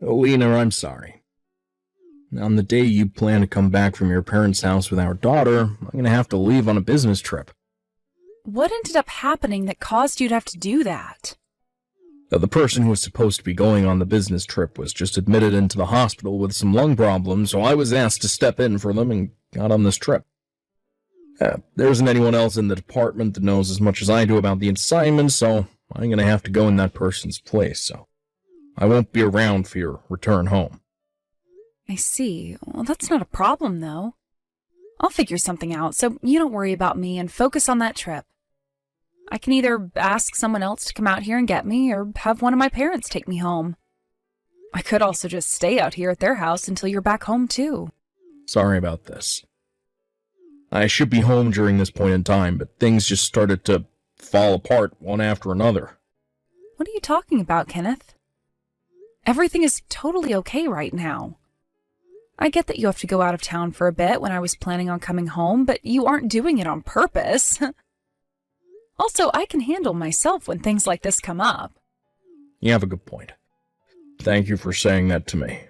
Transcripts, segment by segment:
Alina, I'm sorry. On the day you plan to come back from your parents' house with our daughter, I'm going to have to leave on a business trip. What ended up happening that caused you to have to do that? The person who was supposed to be going on the business trip was just admitted into the hospital with some lung problems, so I was asked to step in for them and got on this trip. There isn't anyone else in the department that knows as much as I do about the assignment, so I'm going to have to go in that person's place, so I won't be around for your return home. I see. Well, that's not a problem, though. I'll figure something out, so you don't worry about me and focus on that trip. I can either ask someone else to come out here and get me, or have one of my parents take me home. I could also just stay out here at their house until you're back home, too. Sorry about this. I should be home during this point in time, but things just started to fall apart one after another. What are you talking about, Kenneth? Everything is totally okay right now. I get that you have to go out of town for a bit when I was planning on coming home, but you aren't doing it on purpose. Also, I can handle myself when things like this come up. You have a good point. Thank you for saying that to me.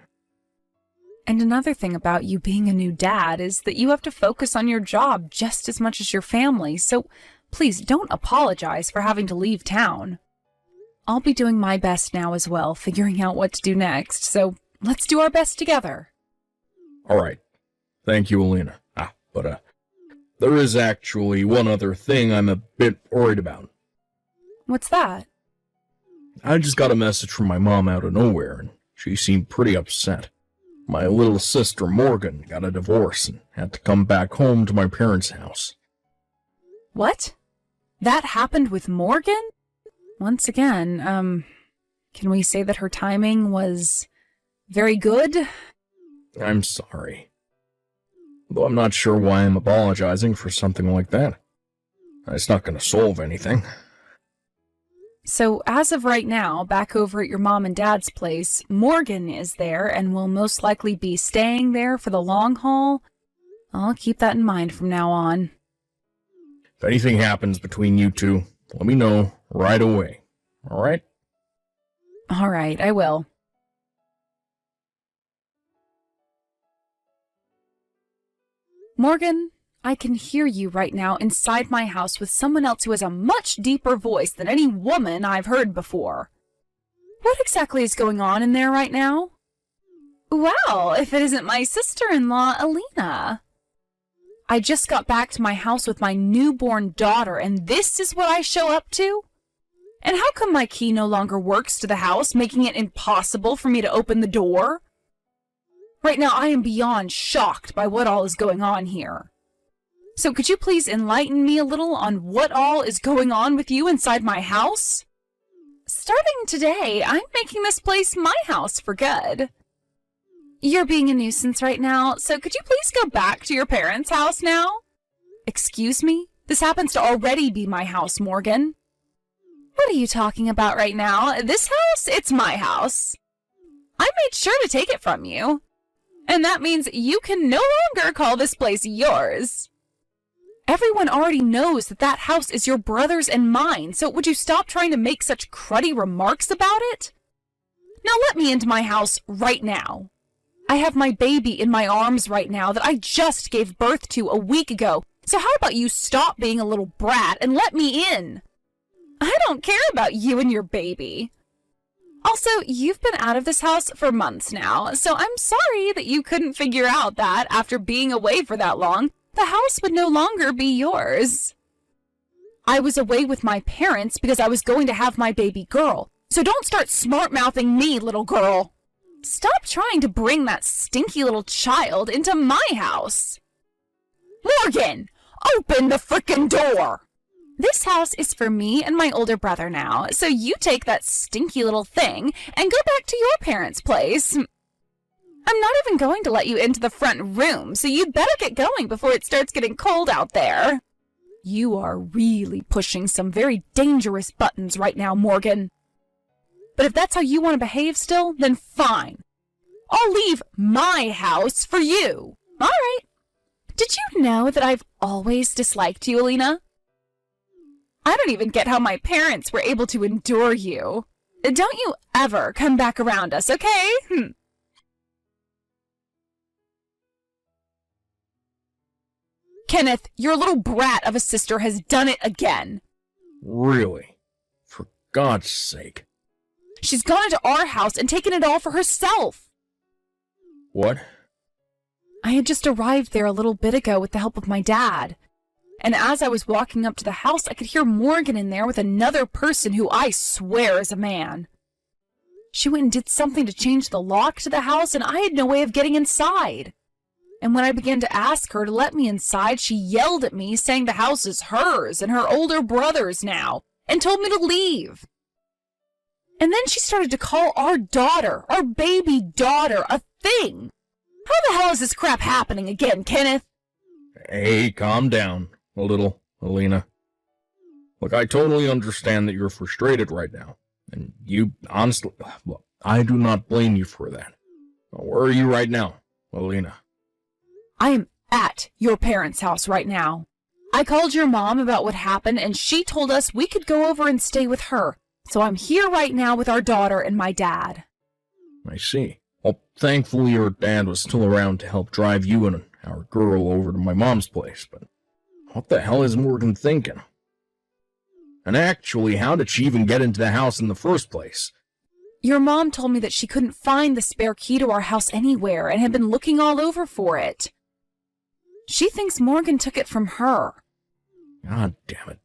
And another thing about you being a new dad is that you have to focus on your job just as much as your family, so please don't apologize for having to leave town. I'll be doing my best now as well, figuring out what to do next, so let's do our best together. All right. Thank you, Alina. But there is actually one other thing I'm a bit worried about. What's that? I just got a message from my mom out of nowhere, and she seemed pretty upset. My little sister Morgan got a divorce and had to come back home to my parents' house. What? That happened with Morgan? Once again, can we say that her timing was very good? I'm sorry. Though I'm not sure why I'm apologizing for something like that. It's not going to solve anything. So, as of right now, back over at your mom and dad's place, Morgan is there and will most likely be staying there for the long haul. I'll keep that in mind from now on. If anything happens between you two, let me know right away. All right? All right, I will. Morgan, I can hear you right now inside my house with someone else who has a much deeper voice than any woman I've heard before. What exactly is going on in there right now? Well, if it isn't my sister-in-law, Alina. I just got back to my house with my newborn daughter, and this is what I show up to? And how come my key no longer works to the house, making it impossible for me to open the door? Right now, I am beyond shocked by what all is going on here. So could you please enlighten me a little on what all is going on with you inside my house? Starting today, I'm making this place my house for good. You're being a nuisance right now, so could you please go back to your parents' house now? Excuse me? This happens to already be my house, Morgan. What are you talking about right now? This house? It's my house. I made sure to take it from you. And that means you can no longer call this place yours. Everyone already knows that that house is your brother's and mine, so would you stop trying to make such cruddy remarks about it? Now let me into my house right now. I have my baby in my arms right now that I just gave birth to a week ago, so how about you stop being a little brat and let me in? I don't care about you and your baby. Also, you've been out of this house for months now, so I'm sorry that you couldn't figure out that after being away for that long, the house would no longer be yours. I was away with my parents because I was going to have my baby girl, so don't start smart-mouthing me, little girl. Stop trying to bring that stinky little child into my house. Morgan, open the frickin' door! This house is for me and my older brother now, so you take that stinky little thing and go back to your parents' place. I'm not even going to let you into the front room, so you'd better get going before it starts getting cold out there. You are really pushing some very dangerous buttons right now, Morgan. But if that's how you want to behave still, then fine. I'll leave my house for you. All right. Did you know that I've always disliked you, Alina? I don't even get how my parents were able to endure you. Don't you ever come back around us, okay? Kenneth, your little brat of a sister has done it again. Really? For God's sake. She's gone into our house and taken it all for herself. What? I had just arrived there a little bit ago with the help of my dad. And as I was walking up to the house, I could hear Morgan in there with another person who I swear is a man. She went and did something to change the lock to the house, and I had no way of getting inside. And when I began to ask her to let me inside, she yelled at me, saying the house is hers and her older brother's now, and told me to leave. And then she started to call our daughter, our baby daughter, a thing. How the hell is this crap happening again, Kenneth? Hey, calm down a little, Alina. Look, I totally understand that you're frustrated right now. And you, honestly, well, I do not blame you for that. Where are you right now, Alina? I am at your parents' house right now. I called your mom about what happened, and she told us we could go over and stay with her. So I'm here right now with our daughter and my dad. I see. Well, thankfully your dad was still around to help drive you and our girl over to my mom's place, but what the hell is Morgan thinking? And actually, how did she even get into the house in the first place? Your mom told me that she couldn't find the spare key to our house anywhere and had been looking all over for it. She thinks Morgan took it from her. God damn it.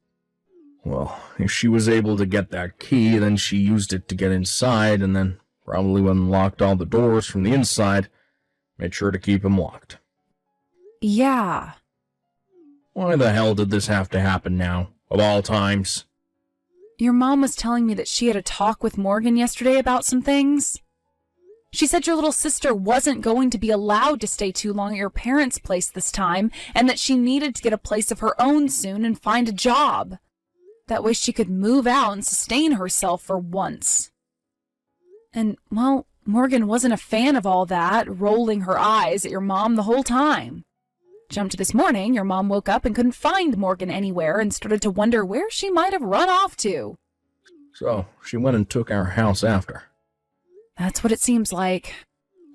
Well, if she was able to get that key, then she used it to get inside, and then probably unlocked all the doors from the inside, made sure to keep them locked. Yeah. Why the hell did this have to happen now, of all times? Your mom was telling me that she had a talk with Morgan yesterday about some things. She said your little sister wasn't going to be allowed to stay too long at your parents' place this time, and that she needed to get a place of her own soon and find a job. That way she could move out and sustain herself for once. And, well, Morgan wasn't a fan of all that, rolling her eyes at your mom the whole time. Jump to this morning, your mom woke up and couldn't find Morgan anywhere and started to wonder where she might have run off to. So, she went and took our house after. That's what it seems like.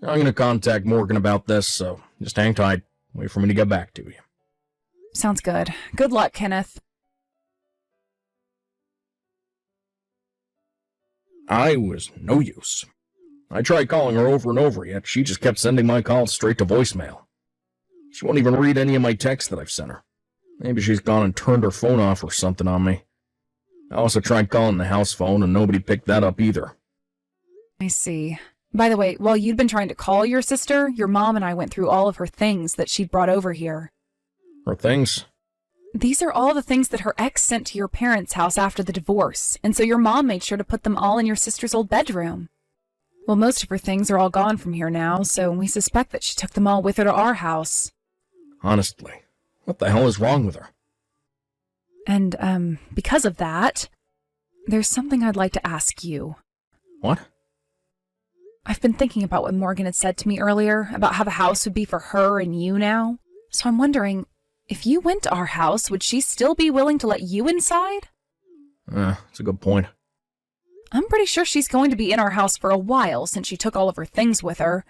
I'm going to contact Morgan about this, so just hang tight. Wait for me to get back to you. Sounds good. Good luck, Kenneth. I was no use. I tried calling her over and over, yet she just kept sending my calls straight to voicemail. She won't even read any of my texts that I've sent her. Maybe she's gone and turned her phone off or something on me. I also tried calling the house phone, and nobody picked that up either. I see. By the way, while you'd been trying to call your sister, your mom and I went through all of her things that she'd brought over here. Her things? These are all the things that her ex sent to your parents' house after the divorce, and so your mom made sure to put them all in your sister's old bedroom. Well, most of her things are all gone from here now, so we suspect that she took them all with her to our house. Honestly, what the hell is wrong with her? And, because of that, there's something I'd like to ask you. What? I've been thinking about what Morgan had said to me earlier, about how the house would be for her and you now. So I'm wondering, if you went to our house, would she still be willing to let you inside? That's a good point. I'm pretty sure she's going to be in our house for a while since she took all of her things with her.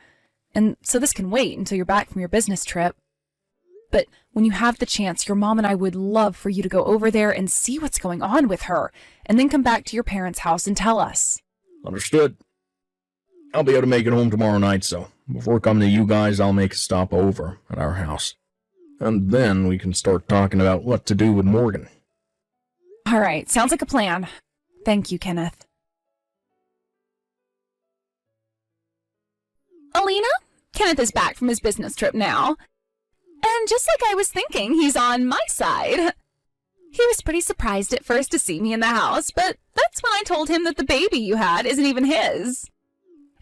And so this can wait until you're back from your business trip. But when you have the chance, your mom and I would love for you to go over there and see what's going on with her, and then come back to your parents' house and tell us. Understood. I'll be able to make it home tomorrow night, so before coming to you guys, I'll make a stop over at our house. And then we can start talking about what to do with Morgan. All right, sounds like a plan. Thank you, Kenneth. Alina, Kenneth is back from his business trip now. And just like I was thinking, he's on my side. He was pretty surprised at first to see me in the house, but that's when I told him that the baby you had isn't even his.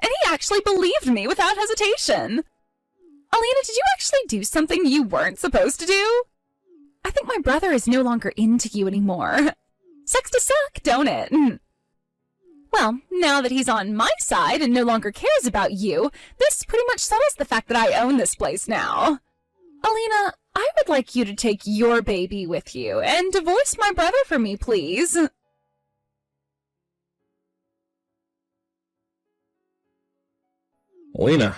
And he actually believed me without hesitation. Alina, did you actually do something you weren't supposed to do? I think my brother is no longer into you anymore. Sucks to suck, don't it? Well, now that he's on my side and no longer cares about you, this pretty much settles the fact that I own this place now. Alina, I would like you to take your baby with you and divorce my brother for me, please. Alina,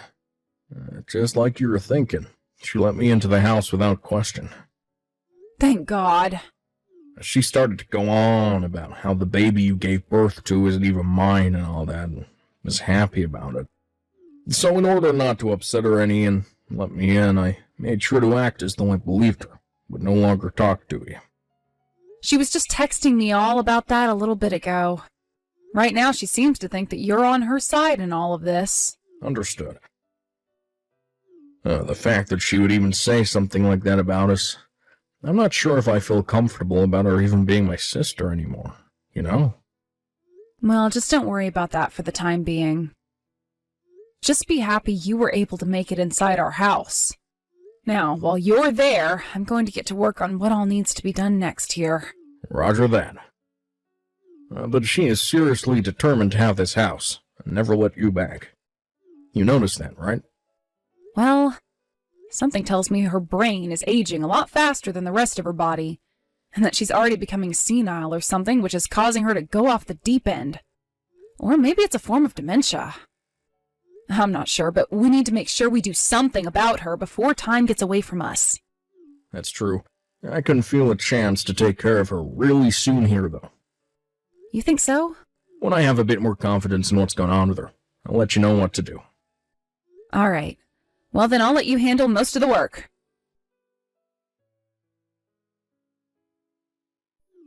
just like you were thinking, she let me into the house without question. Thank God. She started to go on about how the baby you gave birth to isn't even mine and all that, and was happy about it. So in order not to upset her any and let me in, I made sure to act as though I believed her, but no longer talk to you. She was just texting me all about that a little bit ago. Right now she seems to think that you're on her side in all of this. Understood. The fact that she would even say something like that about us, I'm not sure if I feel comfortable about her even being my sister anymore, you know? Well, just don't worry about that for the time being. Just be happy you were able to make it inside our house. Now, while you're there, I'm going to get to work on what all needs to be done next here. Roger that. But she is seriously determined to have this house, and never let you back. You noticed that, right? Well, something tells me her brain is aging a lot faster than the rest of her body, and that she's already becoming senile or something, which is causing her to go off the deep end. Or maybe it's a form of dementia. I'm not sure, but we need to make sure we do something about her before time gets away from us. That's true. I can feel a chance to take care of her really soon here, though. You think so? When I have a bit more confidence in what's going on with her, I'll let you know what to do. All right. Well, then I'll let you handle most of the work.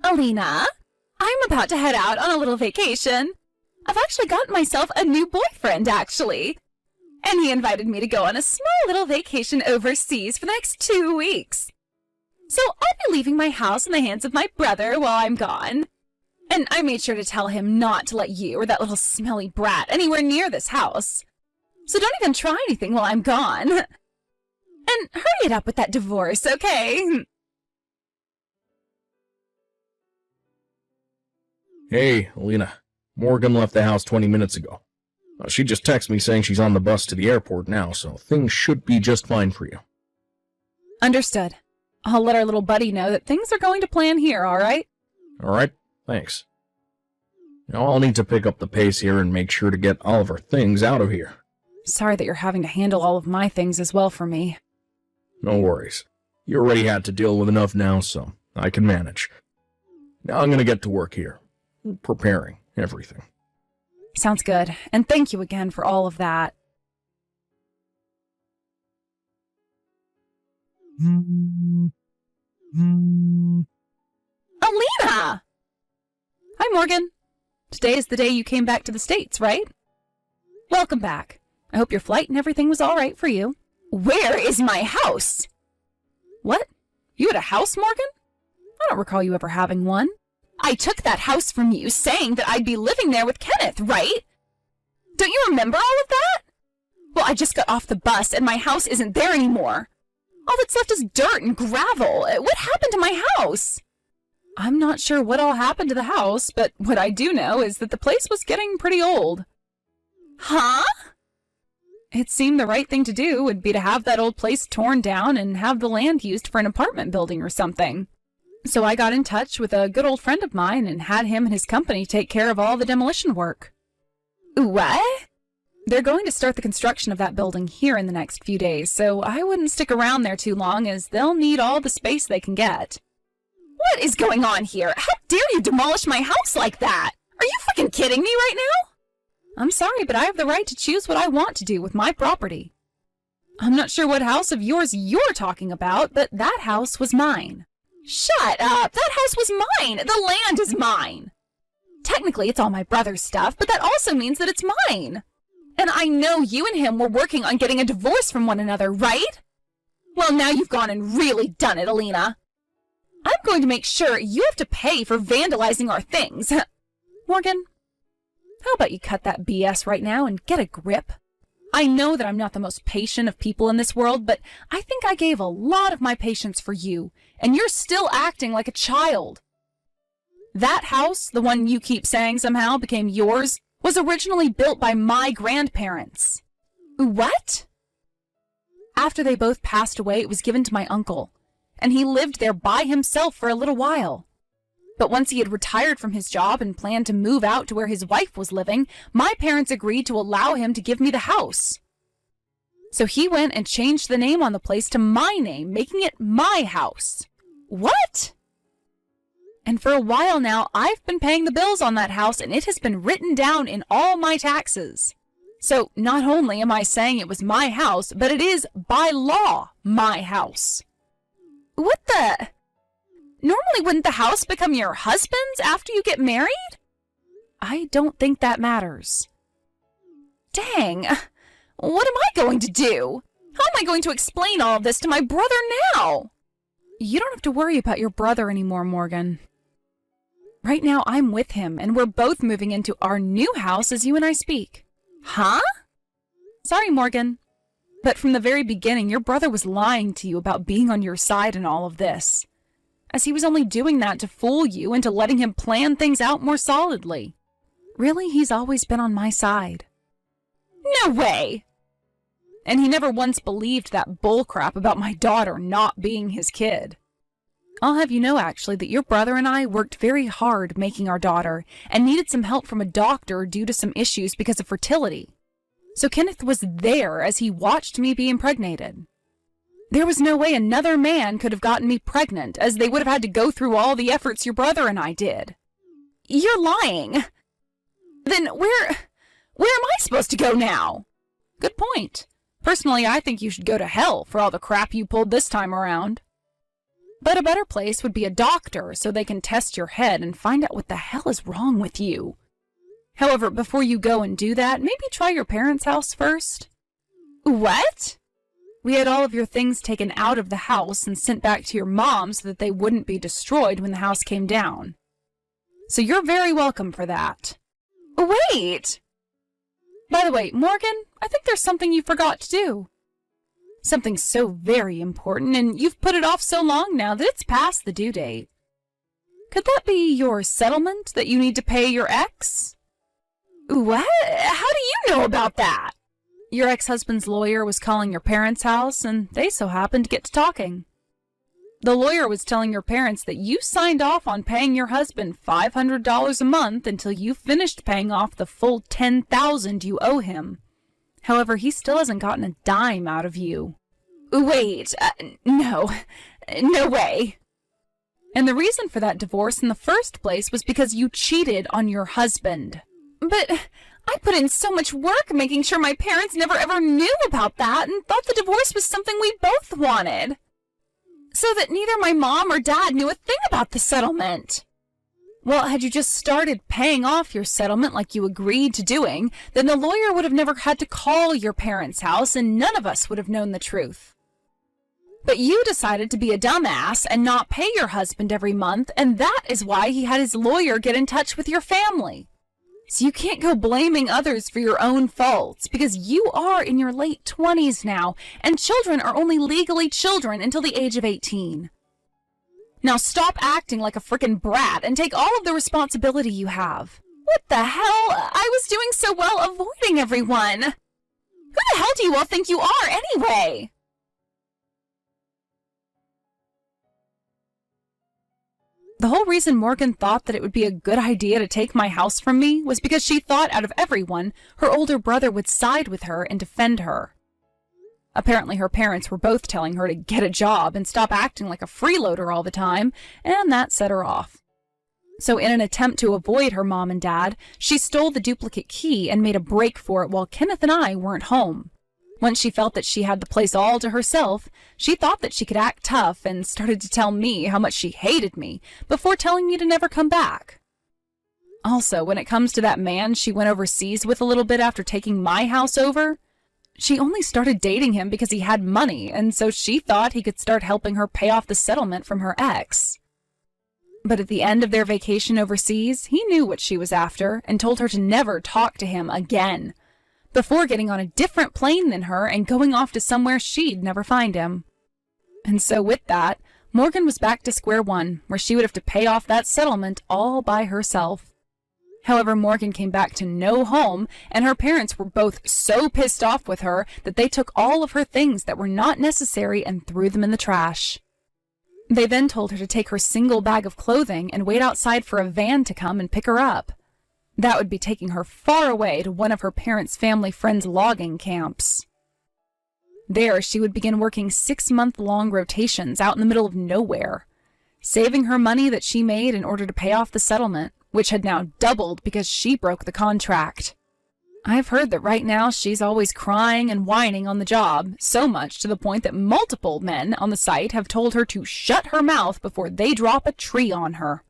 Alina, I'm about to head out on a little vacation. I've actually gotten myself a new boyfriend, actually. And he invited me to go on a small little vacation overseas for the next 2 weeks. So I'll be leaving my house in the hands of my brother while I'm gone. And I made sure to tell him not to let you or that little smelly brat anywhere near this house. So don't even try anything while I'm gone. And hurry it up with that divorce, okay? Hey, Alina. Morgan left the house 20 minutes ago. She just texted me saying she's on the bus to the airport now, so things should be just fine for you. Understood. I'll let our little buddy know that things are going to plan here, all right? All right, thanks. Now I'll need to pick up the pace here and make sure to get all of our things out of here. Sorry that you're having to handle all of my things as well for me. No worries. You already had to deal with enough now, so I can manage. Now I'm gonna get to work here, preparing everything. Sounds good, and thank you again for all of that. Alina! Hi, Morgan. Today is the day you came back to the States, right? Welcome back. I hope your flight and everything was all right for you. Where is my house? What? You had a house, Morgan? I don't recall you ever having one. I took that house from you, saying that I'd be living there with Kenneth, right? Don't you remember all of that? Well, I just got off the bus, and my house isn't there anymore. All that's left is dirt and gravel. What happened to my house? I'm not sure what all happened to the house, but what I do know is that the place was getting pretty old. Huh? It seemed the right thing to do would be to have that old place torn down and have the land used for an apartment building or something. So I got in touch with a good old friend of mine and had him and his company take care of all the demolition work. What? They're going to start the construction of that building here in the next few days, so I wouldn't stick around there too long as they'll need all the space they can get. What is going on here? How dare you demolish my house like that? Are you fucking kidding me right now? I'm sorry, but I have the right to choose what I want to do with my property. I'm not sure what house of yours you're talking about, but that house was mine. Shut up! That house was mine! The land is mine! Technically, it's all my brother's stuff, but that also means that it's mine. And I know you and him were working on getting a divorce from one another, right? Well, now you've gone and really done it, Alina. I'm going to make sure you have to pay for vandalizing our things. Morgan, how about you cut that BS right now and get a grip? I know that I'm not the most patient of people in this world, but I think I gave a lot of my patience for you, and you're still acting like a child. That house, the one you keep saying somehow became yours, was originally built by my grandparents. What? After they both passed away, it was given to my uncle, and he lived there by himself for a little while. But once he had retired from his job and planned to move out to where his wife was living, my parents agreed to allow him to give me the house. So he went and changed the name on the place to my name, making it my house. What? And for a while now, I've been paying the bills on that house, and it has been written down in all my taxes. So not only am I saying it was my house, but it is, by law, my house. What the? Normally, wouldn't the house become your husband's after you get married? I don't think that matters. Dang, what am I going to do? How am I going to explain all of this to my brother now? You don't have to worry about your brother anymore, Morgan. Right now, I'm with him, and we're both moving into our new house as you and I speak. Huh? Sorry, Morgan. But from the very beginning, your brother was lying to you about being on your side in all of this, as he was only doing that to fool you into letting him plan things out more solidly. Really, he's always been on my side. No way! And he never once believed that bullcrap about my daughter not being his kid. I'll have you know, actually, that your brother and I worked very hard making our daughter and needed some help from a doctor due to some issues because of fertility. So Kenneth was there as he watched me be impregnated. There was no way another man could have gotten me pregnant, as they would have had to go through all the efforts your brother and I did. You're lying. Then where am I supposed to go now? Good point. Personally, I think you should go to hell for all the crap you pulled this time around. But a better place would be a doctor, so they can test your head and find out what the hell is wrong with you. However, before you go and do that, maybe try your parents' house first. What? We had all of your things taken out of the house and sent back to your mom so that they wouldn't be destroyed when the house came down. So you're very welcome for that. Wait! By the way, Morgan, I think there's something you forgot to do. Something so very important, and you've put it off so long now that it's past the due date. Could that be your settlement that you need to pay your ex? What? How do you know about that? Your ex-husband's lawyer was calling your parents' house, and they so happened to get to talking. The lawyer was telling your parents that you signed off on paying your husband $500 a month until you finished paying off the full $10,000 you owe him. However, he still hasn't gotten a dime out of you. Wait, no way. And the reason for that divorce in the first place was because you cheated on your husband. But I put in so much work making sure my parents never ever knew about that and thought the divorce was something we both wanted, so that neither my mom or dad knew a thing about the settlement. Well, had you just started paying off your settlement like you agreed to doing, then the lawyer would have never had to call your parents' house and none of us would have known the truth. But you decided to be a dumbass and not pay your husband every month, and that is why he had his lawyer get in touch with your family. So you can't go blaming others for your own faults, because you are in your late 20s now, and children are only legally children until the age of 18. Now stop acting like a frickin' brat and take all of the responsibility you have. What the hell? I was doing so well avoiding everyone. Who the hell do you all think you are anyway? The whole reason Morgan thought that it would be a good idea to take my house from me was because she thought out of everyone, her older brother would side with her and defend her. Apparently her parents were both telling her to get a job and stop acting like a freeloader all the time, and that set her off. So in an attempt to avoid her mom and dad, she stole the duplicate key and made a break for it while Kenneth and I weren't home. Once she felt that she had the place all to herself, she thought that she could act tough and started to tell me how much she hated me before telling me to never come back. Also, when it comes to that man she went overseas with a little bit after taking my house over, she only started dating him because he had money, and so she thought he could start helping her pay off the settlement from her ex. But at the end of their vacation overseas, he knew what she was after and told her to never talk to him again, before getting on a different plane than her and going off to somewhere she'd never find him. And so with that, Morgan was back to square one, where she would have to pay off that settlement all by herself. However, Morgan came back to no home, and her parents were both so pissed off with her that they took all of her things that were not necessary and threw them in the trash. They then told her to take her single bag of clothing and wait outside for a van to come and pick her up. That would be taking her far away to one of her parents' family friends' logging camps. There, she would begin working 6-month-long rotations out in the middle of nowhere, saving her money that she made in order to pay off the settlement, which had now doubled because she broke the contract. I've heard that right now she's always crying and whining on the job, so much to the point that multiple men on the site have told her to shut her mouth before they drop a tree on her.